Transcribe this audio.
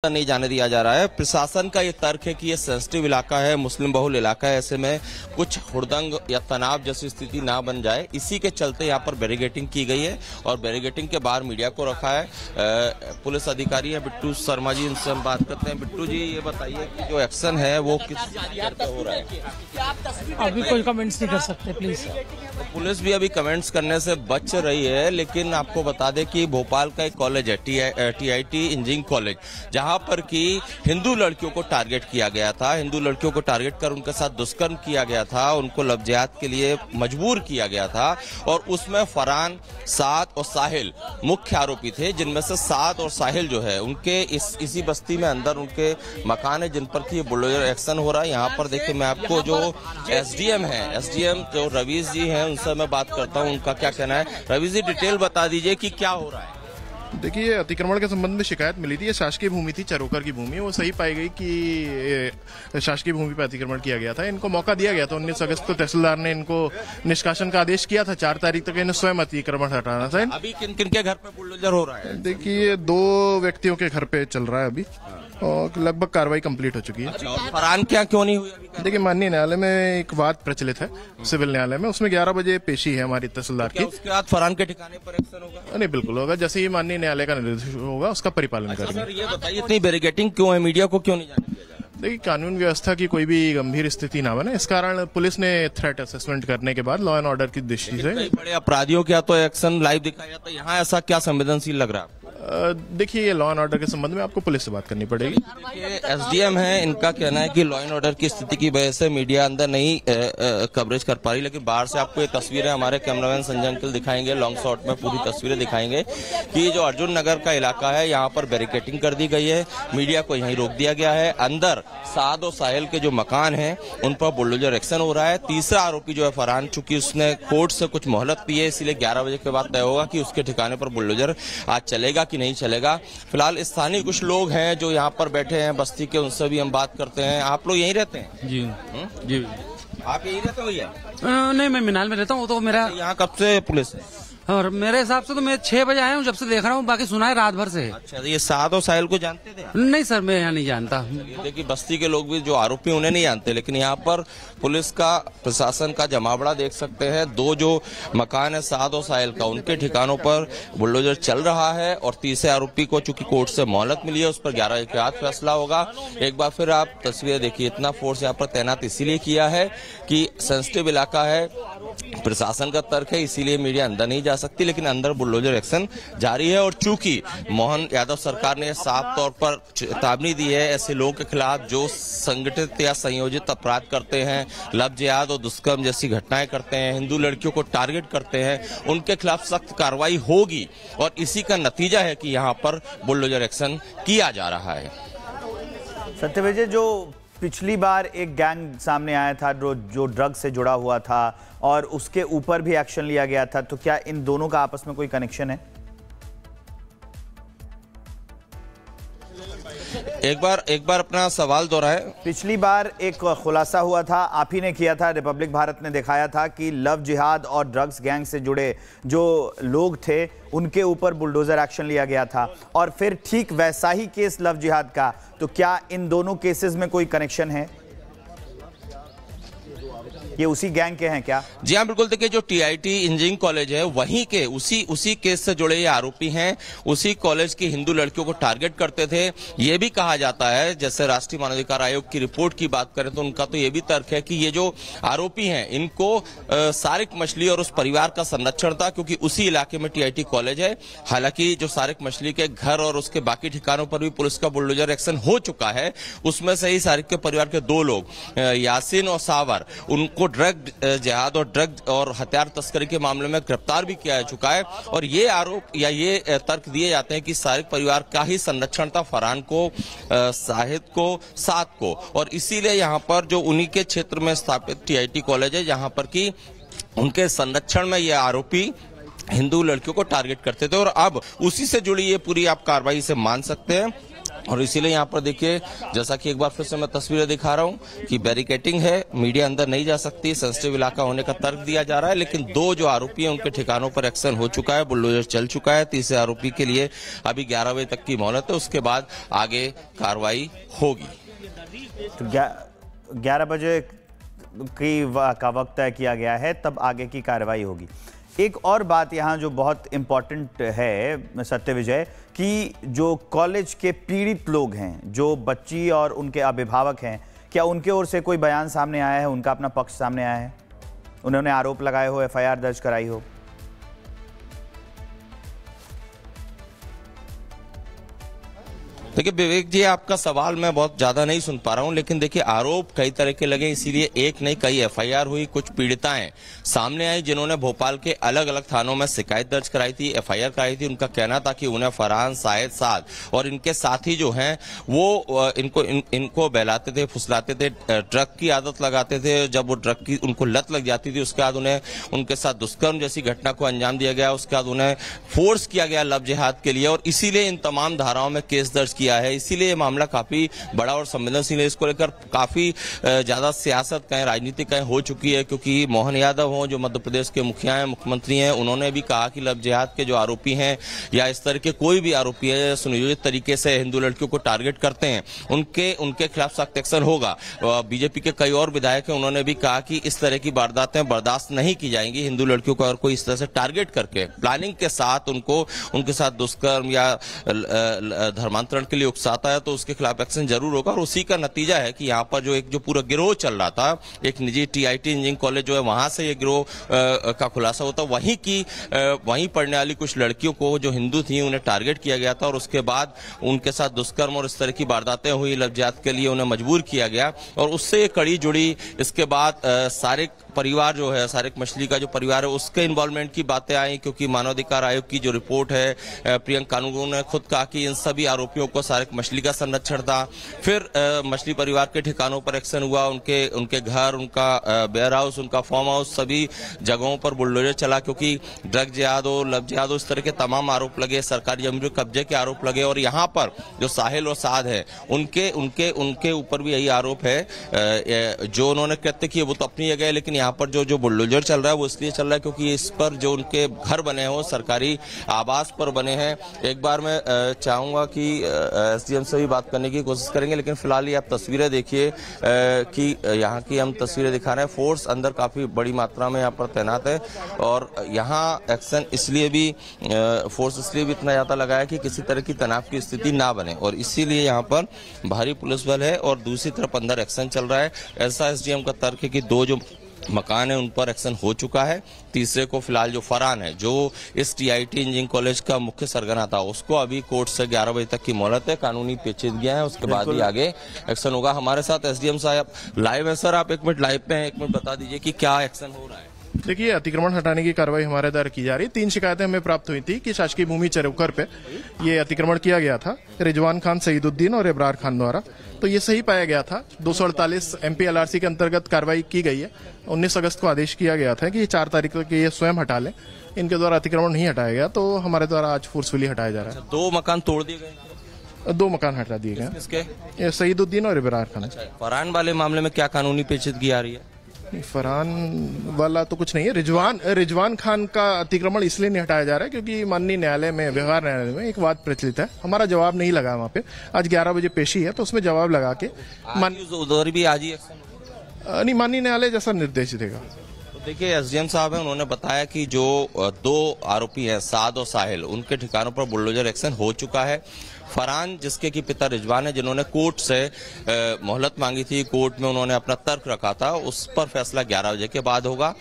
नहीं जाने दिया जा रहा है। प्रशासन का ये तर्क है कि ये सेंसिटिव इलाका है, मुस्लिम बहुल इलाका है, ऐसे में कुछ हुड़दंग या तनाव जैसी स्थिति ना बन जाए, इसी के चलते यहाँ पर बैरिकेडिंग की गई है और बैरिकेडिंग के बाहर मीडिया को रखा है। पुलिस अधिकारी है बिट्टू शर्मा जी, इनसे हम बात करते हैं। बिट्टू जी, ये बताइए कि जो एक्शन है वो किस तरह हो रहा है? अभी कोई कमेंट्स नहीं कर सकते प्लीज। तो पुलिस भी अभी कमेंट्स करने से बच रही है, लेकिन आपको बता दें कि भोपाल का एक कॉलेज है TIT इंजीनियरिंग कॉलेज, जहां पर कि हिंदू लड़कियों को टारगेट किया गया था। हिंदू लड़कियों को टारगेट कर उनके साथ दुष्कर्म किया गया था, उनको लव जिहाद के लिए मजबूर किया गया था और उसमें फरहान, साद और साहिल मुख्य आरोपी थे, जिनमें से साद और साहिल जो है उनके इसी बस्ती में अंदर उनके मकान है जिन पर कि बुलडोजर एक्शन हो रहा है। यहाँ पर देखिए, मैं आपको जो SDM जो रवीश जी हैं उनसे मैं बात करता हूँ, उनका क्या कहना है। रवीश जी, डिटेल बता दीजिए कि क्या हो रहा है। देखिए, अतिक्रमण के संबंध में शिकायत मिली थी। ये शासकीय भूमि थी, चरोकर की भूमि। वो सही पाई गई कि शासकीय भूमि पर अतिक्रमण किया गया था। इनको मौका दिया गया था। 19 अगस्त को तहसीलदार ने इनको निष्कासन का आदेश किया था। 4 तारीख तक इन्हें स्वयं अतिक्रमण हटाना था। अभी किन किन के घर पे बुलडोजर हो रहा है? देखिए, 2 व्यक्तियों के घर पे चल रहा है अभी और लगभग कार्रवाई कंप्लीट हो चुकी है। अच्छा, और फरहान क्या क्यों नहीं हुई अभी? देखिए, माननीय न्यायालय में एक वाद प्रचलित है, सिविल न्यायालय में। उसमें 11 बजे पेशी है हमारी तहसीलदार की। उसके बाद फरहान के ठिकाने पर एक्शन होगा? नहीं, बिल्कुल होगा। जैसे ही माननीय न्यायालय का निर्देश होगा उसका परिपालन करेंगे। सर, ये बताइए, इतनी बैरिकेडिंग क्यों है? मीडिया को क्यों नहीं जाने दिया जा रहा? देखिए, कानून व्यवस्था की कोई भी गंभीर स्थिति ना बने, इस कारण पुलिस ने थ्रेट असेसमेंट करने के बाद लॉ एंड ऑर्डर की दृष्टि से कई बड़े अपराधियों का तो एक्शन लाइव दिखाया जाता है, यहाँ ऐसा क्या संवेदनशील लग रहा है? देखिए, ये लॉ एंड ऑर्डर के संबंध में आपको पुलिस से बात करनी पड़ेगी। देखिए, SDM है, इनका कहना है कि लॉ एंड ऑर्डर की स्थिति की वजह से मीडिया अंदर नहीं कवरेज कर पा रही, लेकिन बाहर से आपको ये तस्वीरें हमारे कैमरामैन संजय अंकल दिखाएंगे, लॉन्ग शॉट में पूरी तस्वीरें दिखाएंगे कि जो अर्जुन नगर का इलाका है यहाँ पर बैरिकेडिंग कर दी गई है, मीडिया को यहीं रोक दिया गया है। अंदर साद और साहिल के जो मकान है उन पर बुलडोजर एक्शन हो रहा है। तीसरा आरोपी जो है फरहान, चूंकि उसने कोर्ट से कुछ मोहलत दी है, इसलिए 11 बजे के बाद तय होगा कि उसके ठिकाने पर बुलडोजर आज चलेगा कि नहीं चलेगा। फिलहाल स्थानीय कुछ लोग हैं जो यहाँ पर बैठे हैं बस्ती के, उनसे भी हम बात करते हैं। आप लोग यहीं रहते हैं? जी जी। आप यहीं रहते हो भैया? नहीं, मैं मीनाल में रहता हूँ। तो मेरा यहाँ कब से पुलिस है? और मेरे हिसाब से तो मैं 6 बजे आया हूँ, जब से देख रहा हूँ। बाकी सुना है रात भर से। अच्छा, ये साद और साहिल को जानते थे? नहीं सर, मैं यहाँ नहीं जानता। देखिए, बस्ती के लोग भी जो आरोपी उन्हें नहीं जानते, लेकिन यहाँ पर पुलिस का, प्रशासन का जमावड़ा देख सकते हैं। 2 जो मकान है साद और साहिल का, उनके ठिकानों पर बुलडोजर चल रहा है और तीसरे आरोपी को चूंकि कोर्ट से मोहलत मिली है, उस पर 11 के बाद फैसला होगा। एक बार फिर आप तस्वीरें देखिए, इतना फोर्स यहाँ पर तैनात इसीलिए किया है कि सेंसिटिव इलाका है। प्रशासन का तर्क है इसीलिए मीडिया अंदर नहीं जा सकती, लेकिन अंदर बुलडोजर एक्शन जारी है। और चूंकि मोहन यादव सरकार ने साफ तौर पर चेतावनी दी है ऐसे लोगों के खिलाफ जो संगठित या संयोजित अपराध करते हैं, लव जिहाद और दुष्कर्म जैसी घटनाएं करते हैं, हिंदू लड़कियों को टारगेट करते हैं, उनके खिलाफ सख्त कार्रवाई होगी। और इसी का नतीजा है कि यहाँ पर बुलडोजर एक्शन किया जा रहा है। सत्यविजय, जो पिछली बार एक गैंग सामने आया था जो ड्रग से जुड़ा हुआ था और उसके ऊपर भी एक्शन लिया गया था, तो क्या इन दोनों का आपस में कोई कनेक्शन है? एक बार अपना सवाल दोहराएं। पिछली बार एक खुलासा हुआ था, आप ही ने किया था, रिपब्लिक भारत ने दिखाया था कि लव जिहाद और ड्रग्स गैंग से जुड़े जो लोग थे उनके ऊपर बुलडोजर एक्शन लिया गया था, और फिर ठीक वैसा ही केस लव जिहाद का। तो क्या इन दोनों केसेस में कोई कनेक्शन है? ये उसी गैंग के हैं क्या? जी हाँ, बिल्कुल। देखिए, जो TIT इंजीनियरिंग कॉलेज है वहीं के उसी केस से जुड़े ये आरोपी हैं। उसी कॉलेज की हिंदू लड़कियों को टारगेट करते थे। ये भी कहा जाता है, जैसे राष्ट्रीय मानवाधिकार आयोग की रिपोर्ट की बात करें तो उनका तो ये भी तर्क है कि ये जो आरोपी हैं इनको सारिक मछली और उस परिवार का संरक्षण था, क्योंकि उसी इलाके में TIT कॉलेज है। हालांकि जो सारिक मछली के घर और उसके बाकी ठिकानों पर भी पुलिस का बुलडोजर एक्शन हो चुका है। उसमें से ही सारिक के परिवार के 2 लोग, यासीन और सावर, उनको ड्रग जिहाद और ड्रग और हथियार तस्करी के मामले में गिरफ्तार भी किया जा चुका है। और ये आरोप या ये तर्क दिए जाते हैं कि सारिक परिवार का ही संरक्षण था फरहान को, साहिद को, साद को, और इसीलिए यहाँ पर जो उन्हीं के क्षेत्र में स्थापित TIT कॉलेज है, यहाँ पर कि उनके संरक्षण में ये आरोपी हिंदू लड़कियों को टारगेट करते थे। और अब उसी से जुड़ी ये पूरी आप कार्रवाई से मान सकते हैं और इसीलिए यहाँ पर देखिए, जैसा कि एक बार फिर से मैं तस्वीरें दिखा रहा हूँ कि बैरिकेटिंग है, मीडिया अंदर नहीं जा सकती, सेंसिटिव इलाका होने का तर्क दिया जा रहा है। लेकिन दो जो आरोपी हैं उनके ठिकानों पर एक्शन हो चुका है, बुलडोजर चल चुका है। तीसरे आरोपी के लिए अभी 11 बजे तक की मोहलत है, उसके बाद आगे कार्रवाई होगी। तो 11 बजे का वक्त तय किया गया है, तब आगे की कार्रवाई होगी। एक और बात यहाँ जो बहुत इम्पॉर्टेंट है सत्य विजय, कि जो कॉलेज के पीड़ित लोग हैं, जो बच्ची और उनके अभिभावक हैं, क्या उनके ओर से कोई बयान सामने आया है, उनका अपना पक्ष सामने आया है? उन्होंने आरोप लगाए हो, एफआईआर दर्ज कराई हो? देखिए विवेक जी, आपका सवाल मैं बहुत ज्यादा नहीं सुन पा रहा हूं, लेकिन देखिए आरोप कई तरह के लगे, इसीलिए एक नहीं कई एफआईआर हुई। कुछ पीड़िताएं सामने आई जिन्होंने भोपाल के अलग अलग थानों में शिकायत दर्ज कराई थी, एफआईआर कराई थी। उनका कहना था कि उन्हें फरहान, शाहिद, साद और इनके साथी जो हैं वो इनको बहलाते थे, फुसलाते थे, ड्रग की आदत लगाते थे। जब वो ड्रग की उनको लत लग जाती थी, उसके बाद उन्हें उनके साथ दुष्कर्म जैसी घटना को अंजाम दिया गया। उसके बाद उन्हें फोर्स किया गया लव जिहाद के लिए, और इसीलिए इन तमाम धाराओं में केस दर्ज किया है। इसीलिए ये मामला काफी बड़ा और संवेदनशील है। इसको लेकर काफी ज्यादा सियासत कहें, राजनीति कहें हो चुकी है, क्योंकि मोहन यादव हो जो मध्य प्रदेश के मुखिया हैं, मुख्यमंत्री हैं, उन्होंने भी कहा कि लव जिहाद के जो आरोपी हैं या इस तरह के कोई भी आरोपी है सुनियोजित तरीके से हिंदू लड़कियों को टारगेट करते हैं, उनके खिलाफ सख्त एक्शन होगा। बीजेपी के कई और विधायक हैं, उन्होंने भी कहा कि इस तरह की वारदातें बर्दाश्त नहीं की जाएंगी। हिंदू लड़कियों को अगर कोई इस तरह से टारगेट करके प्लानिंग के साथ उनके साथ दुष्कर्म या धर्मांतरण के लिए उकसाता है तो उसके खिलाफ एक्शन जरूर होगा। और उसी का नतीजा है कि यहाँ पर जो पूरा गिरोह चल रहा था, एक निजी टीआईटी इंजीनियरिंग कॉलेज जो है वहां से ये गिरोह का खुलासा होता, वहीं पढ़ने वाली कुछ लड़कियों को जो हिंदू थी उन्हें टारगेट किया गया था, और उसके बाद उनके साथ दुष्कर्म और इस तरह की वारदातें हुई, लव जिहाद के लिए उन्हें मजबूर किया गया। और उससे कड़ी जुड़ी इसके बाद सारे परिवार जो है, सारिक मछली का जो परिवार है उसके इन्वॉल्वमेंट की बातें आई, क्योंकि मानवाधिकार आयोग की जो रिपोर्ट है, प्रियंका कानूनगो ने खुद कहा कि इन सभी आरोपियों को सारिक मछली का संरक्षण था। फिर मछली परिवार के ठिकानों पर एक्शन हुआ, उनके घर, उनका वेयर हाउस, उनका फार्म हाउस, सभी जगहों पर बुलडोजर चला, क्योंकि ड्रग जिहाद हो, लव जिहाद हो, इस तरह के तमाम आरोप लगे, सरकारी जमीन कब्जे के आरोप लगे। और यहाँ पर जो साहिल और साद है उनके ऊपर भी यही आरोप है। जो उन्होंने कृत्य किए वो तो अपनी जगह है, लेकिन यहाँ पर जो बुलडोजर चल रहा है वो इसलिए चल रहा है क्योंकि इस पर जो उनके घर बने हो, सरकारी आवास पर बने हैं। एक बार मैं चाहूंगा कि एसडीएम से भी बात करने की कोशिश करेंगे, लेकिन फिलहाल ये आप तस्वीरें देखिए कि यहाँ की हम तस्वीरें दिखा रहे हैं। फोर्स अंदर काफी बड़ी मात्रा में यहाँ पर तैनात है, और यहाँ एक्शन इसलिए भी इतना ज्यादा लगा है कि किसी तरह की तनाव की स्थिति ना बने, और इसीलिए यहाँ पर भारी पुलिस बल है और दूसरी तरफ अंदर एक्शन चल रहा है। ऐसा एसडीएम का तर्क है कि दो जो मकान है उन पर एक्शन हो चुका है। तीसरे को फिलहाल जो फरहान है, जो इस टीआईटी इंजीनियरिंग कॉलेज का मुख्य सरगना था, उसको अभी कोर्ट से 11 बजे तक की मोहलत है, कानूनी पेचीदगियां हैं, उसके बाद ही आगे एक्शन होगा। हमारे साथ एसडीएम साहब लाइव है। सर आप 1 मिनट लाइव पे हैं, 1 मिनट बता दीजिए कि क्या एक्शन हो रहा है। देखिए, अतिक्रमण हटाने की कार्रवाई हमारे द्वारा की जा रही है। 3 शिकायतें हमें प्राप्त हुई थी कि शासकीय भूमि चरौकर पे ये अतिक्रमण किया गया था रिजवान खान, सईदुद्दीन और इब्रार खान द्वारा। तो ये सही पाया गया था। 248 MPLRC के अंतर्गत कार्रवाई की गई है। 19 अगस्त को आदेश किया गया था कि 4 तारीख को ये स्वयं हटा लें। इनके द्वारा अतिक्रमण नहीं हटाया गया, तो हमारे द्वारा आज फोर्सफुली हटाया जा रहा है। 2 मकान तोड़ दिए गए, 2 मकान हटा दिए गए, इसके सईदुद्दीन और इब्रार खान। फरहान वाले मामले में क्या कानूनी पेचीदगी आ रही है? फरहान वाला तो कुछ नहीं है। रिजवान खान का अतिक्रमण इसलिए नहीं हटाया जा रहा है क्योंकि माननीय न्यायालय में, व्यवहार न्यायालय में एक वाद प्रचलित है। हमारा जवाब नहीं लगा वहाँ पे। आज 11 बजे पेशी है, तो उसमें जवाब लगा के उधर भी आज ही नहीं, माननीय न्यायालय जैसा निर्देश देगा। तो देखिए, एसडीएम साहब हैं, उन्होंने बताया कि जो 2 आरोपी हैं, साद और साहिल, उनके ठिकानों पर बुलडोजर एक्शन हो चुका है। फरहान, जिसके की पिता रिजवान है, जिन्होंने कोर्ट से मोहलत मांगी थी, कोर्ट में उन्होंने अपना तर्क रखा था, उस पर फैसला 11 बजे के बाद होगा।